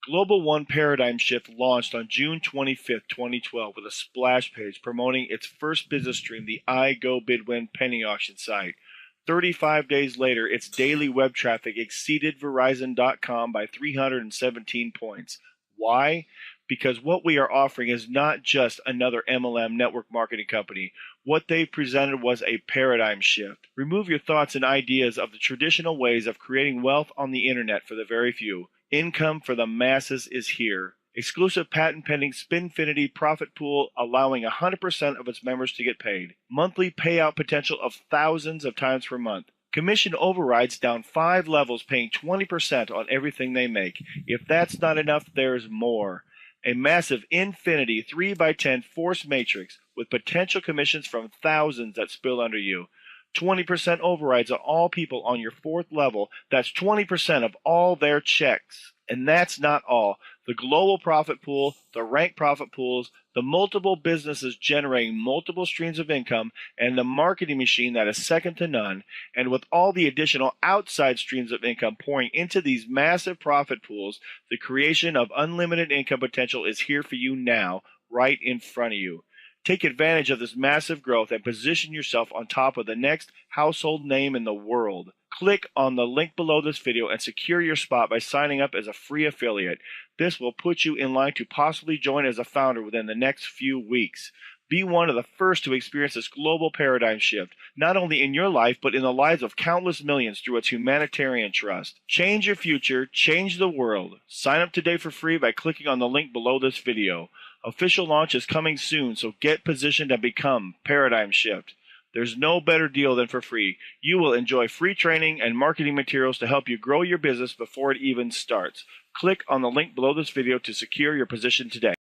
Global One Paradigm Shift launched on June 25, 2012 with a splash page promoting its first business stream, the iGoBidWin penny auction site. 35 days later, its daily web traffic exceeded Verizon.com by 317 points. Why? Because what we are offering is not just another MLM network marketing company. What they've presented was a paradigm shift. Remove your thoughts and ideas of the traditional ways of creating wealth on the internet for the very few. Income for the masses is here. Exclusive patent-pending Spinfinity profit pool allowing 100% of its members to get paid. Monthly payout potential of thousands of times per month. Commission overrides down 5 levels, paying 20% on everything they make. If that's not enough, there's more. A massive Infinity 3x10 force matrix with potential commissions from thousands that spill under you. 20% overrides on all people on your 4th level. That's 20% of all their checks. And that's not all. The global profit pool, the rank profit pools, the multiple businesses generating multiple streams of income, and the marketing machine that is second to none. And with all the additional outside streams of income pouring into these massive profit pools, the creation of unlimited income potential is here for you now, right in front of you. Take advantage of this massive growth and position yourself on top of the next household name in the world. Click on the link below this video and secure your spot by signing up as a free affiliate. This will put you in line to possibly join as a founder within the next few weeks. Be one of the first to experience this global paradigm shift, not only in your life, but in the lives of countless millions through its humanitarian trust. Change your future, change the world. Sign up today for free by clicking on the link below this video. Official launch is coming soon, so get positioned and become Paradigm Shift. There's no better deal than for free. You will enjoy free training and marketing materials to help you grow your business before it even starts. Click on the link below this video to secure your position today.